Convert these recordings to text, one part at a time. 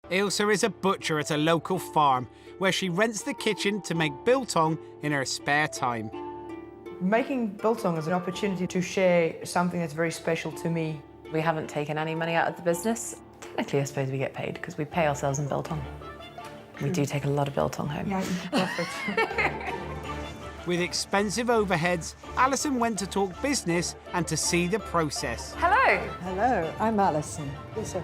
Ilse is a butcher at a local farm where she rents the kitchen to make biltong in her spare time. Making biltong is an opportunity to share something that's very special to me. We haven't taken any money out of the business. Technically, I suppose we get paid because we pay ourselves in biltong. We do take a lot of biltong home. Yeah, perfect. With expensive overheads, Alison went to talk business and to see the process. Hello. Hello, I'm Alison. Lisa.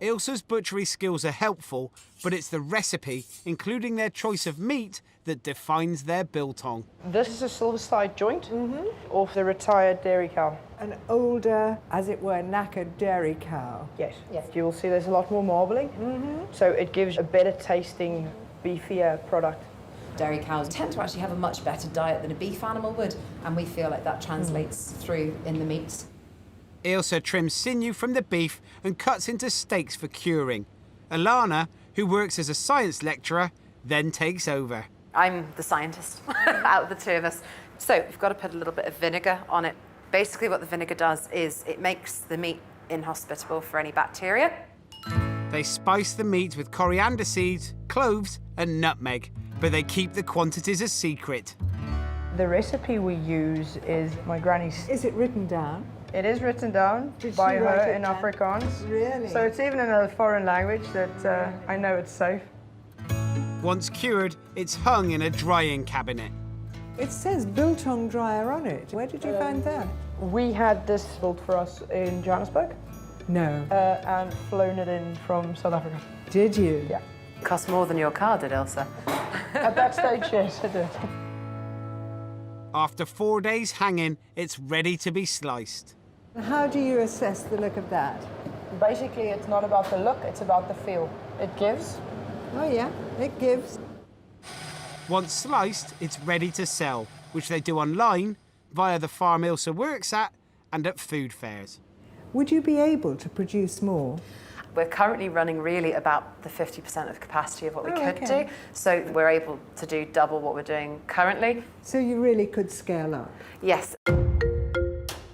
Ilse's butchery skills are helpful, but it's the recipe, including their choice of meat, that defines their biltong. This is a silver-side joint of the retired dairy cow. An older, as it were, knackered dairy cow. Yes. You will see there's a lot more marbling, so it gives a better tasting, beefier product. Dairy cows tend to actually have a much better diet than a beef animal would, and we feel like that translates through in the meats. Ilse trims sinew from the beef and cuts into steaks for curing. Alana, who works as a science lecturer, then takes over. I'm the scientist out of the two of us. So we've got to put a little bit of vinegar on it. Basically what the vinegar does is it makes the meat inhospitable for any bacteria. They spice the meat with coriander seeds, cloves and nutmeg, but they keep the quantities a secret. The recipe we use is my granny's. Is it written down? It is written down by her in Afrikaans. Really? So it's even in a foreign language that I know it's safe. Once cured, it's hung in a drying cabinet. It says biltong dryer on it. Where did you find that? We had this built for us in Johannesburg No. and flown it in from South Africa. Did you? Yeah. It cost more than your car did, Elsa. At that stage, yes, it did. After 4 days hanging, it's ready to be sliced. How do you assess the look of that? Basically, it's not about the look, it's about the feel. It gives. Oh yeah, it gives. Once sliced, it's ready to sell, which they do online, via the farm Ilse works at, and at food fairs. Would you be able to produce more? We're currently running really about the 50% of capacity of what we could do. So we're able to do double what we're doing currently. So you really could scale up? Yes.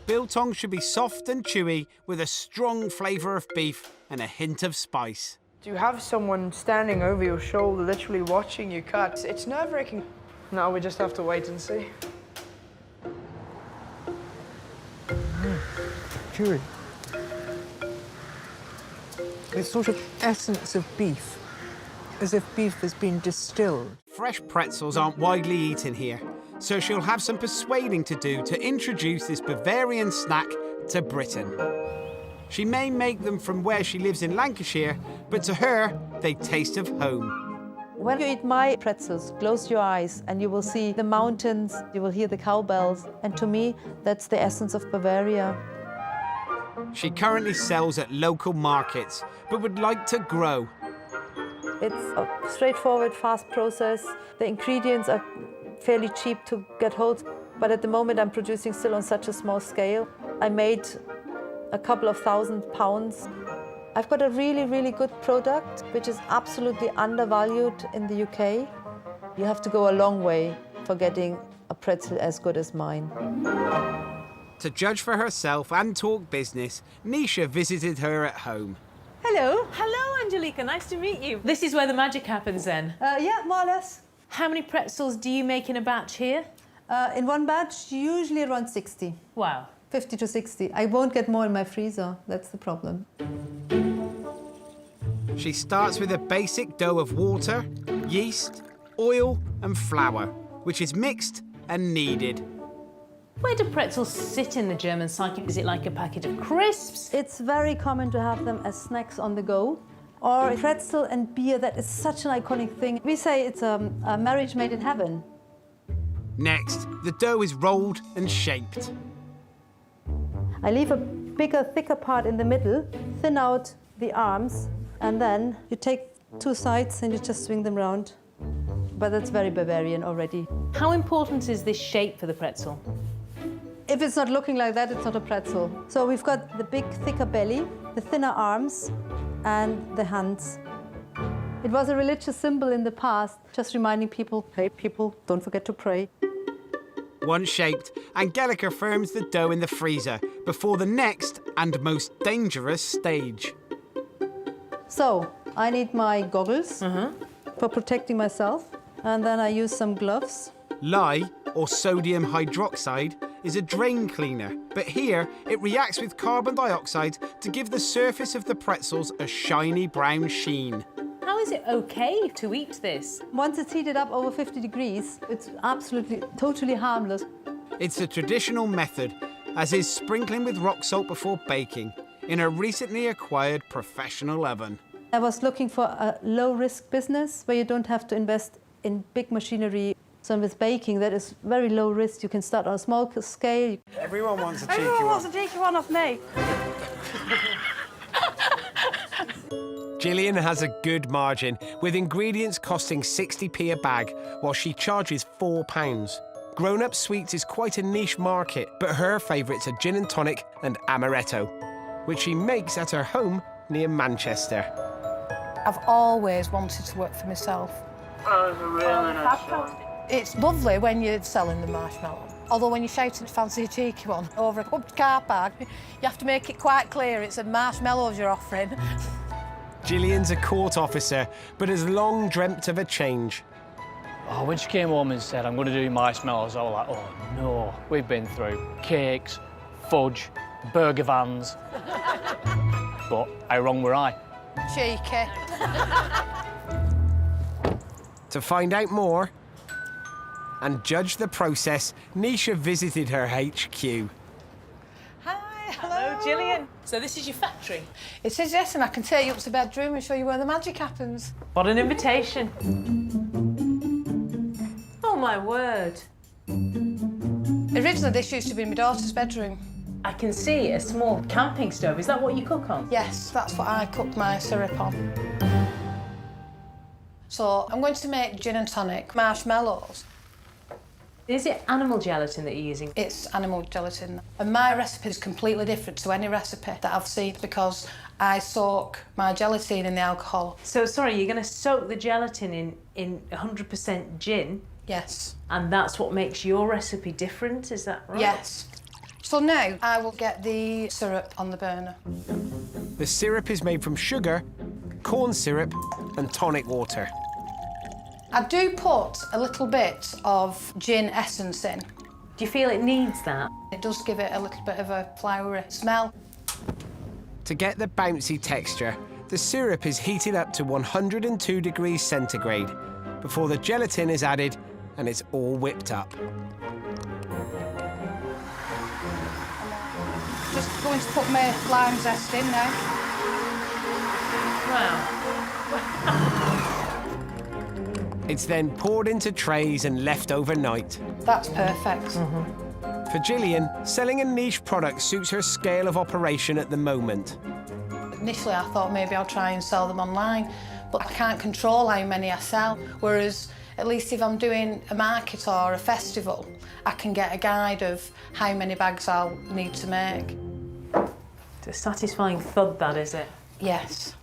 Biltong should be soft and chewy with a strong flavour of beef and a hint of spice. To have someone standing over your shoulder, literally watching you cut, it's nerve-wracking. Now we just have to wait and see. Chewy. It's sort of essence of beef, as if beef has been distilled. Fresh pretzels aren't widely eaten here, so she'll have some persuading to do to introduce this Bavarian snack to Britain. She may make them from where she lives in Lancashire, but to her, they taste of home. When you eat my pretzels, close your eyes and you will see the mountains, you will hear the cowbells, and to me, that's the essence of Bavaria. She currently sells at local markets, but would like to grow. It's a straightforward, fast process. The ingredients are fairly cheap to get hold, but at the moment I'm producing still on such a small scale. I made a couple of £1,000. I've got a really, really good product, which is absolutely undervalued in the UK. You have to go a long way for getting a pretzel as good as mine. To judge for herself and talk business, Nisha visited her at home. Hello. Hello, Angelica. Nice to meet you. This is where the magic happens then. Yeah, more or less. How many pretzels do you make in a batch here? In one batch, usually around 60. Wow. 50 to 60. I won't get more in my freezer. That's the problem. She starts with a basic dough of water, yeast, oil and flour, which is mixed and kneaded. Where do pretzels sit in the German psyche? Is it like a packet of crisps? It's very common to have them as snacks on the go. Or pretzel and beer, that is such an iconic thing. We say it's a marriage made in heaven. Next, the dough is rolled and shaped. I leave a bigger, thicker part in the middle, thin out the arms, and then you take two sides and you just swing them around. But that's very Bavarian already. How important is this shape for the pretzel? If it's not looking like that, it's not a pretzel. So we've got the big, thicker belly, the thinner arms, and the hands. It was a religious symbol in the past, just reminding people, hey, people, don't forget to pray. Once shaped, Angelica firms the dough in the freezer before the next and most dangerous stage. So I need my goggles for protecting myself, and then I use some gloves. Lye, or sodium hydroxide, is a drain cleaner, but here it reacts with carbon dioxide to give the surface of the pretzels a shiny brown sheen. How is it okay to eat this? Once it's heated up over 50 degrees, it's absolutely, totally harmless. It's a traditional method, as is sprinkling with rock salt before baking, in a recently acquired professional oven. I was looking for a low-risk business where you don't have to invest in big machinery. So with baking, that is very low risk. You can start on a small scale. Everyone wants a cheeky one. Everyone wants a cheeky one off me. Gillian has a good margin, with ingredients costing 60p a bag, while she charges £4. Grown-up sweets is quite a niche market, but her favourites are gin and tonic and amaretto, which she makes at her home near Manchester. I've always wanted to work for myself. Oh, it's a really nice shot. It's lovely when you're selling the marshmallow. Although when you're shouting fancy a cheeky one over a pumped car park, you have to make it quite clear it's a marshmallows you're offering. Gillian's a court officer, but has long dreamt of a change. Oh, when she came home and said, I'm going to do marshmallows, I was like, oh no, we've been through cakes, fudge, burger vans. But how wrong were I? Cheeky. To find out more and judge the process, Nisha visited her HQ. Hi, Hello, Gillian. So this is your factory? It is, yes, and I can take you up to the bedroom and show you where the magic happens. What an invitation. Oh, my word. Originally, this used to be my daughter's bedroom. I can see a small camping stove. Is that what you cook on? Yes, that's what I cook my syrup on. So I'm going to make gin and tonic marshmallows. Is it animal gelatin that you're using? It's animal gelatin. And my recipe is completely different to any recipe that I've seen because I soak my gelatin in the alcohol. So, sorry, you're going to soak the gelatin in 100% gin? Yes. And that's what makes your recipe different, is that right? Yes. So now I will get the syrup on the burner. The syrup is made from sugar, corn syrup and tonic water. I do put a little bit of gin essence in. Do you feel it needs that? It does give it a little bit of a floury smell. To get the bouncy texture, the syrup is heated up to 102 degrees centigrade before the gelatin is added and it's all whipped up. Just going to put my lime zest in now. Wow. It's then poured into trays and left overnight. That's perfect. For Gillian, selling a niche product suits her scale of operation at the moment. Initially, I thought maybe I'll try and sell them online, but I can't control how many I sell. Whereas, at least if I'm doing a market or a festival, I can get a guide of how many bags I'll need to make. It's a satisfying thud, that, is it? Yes.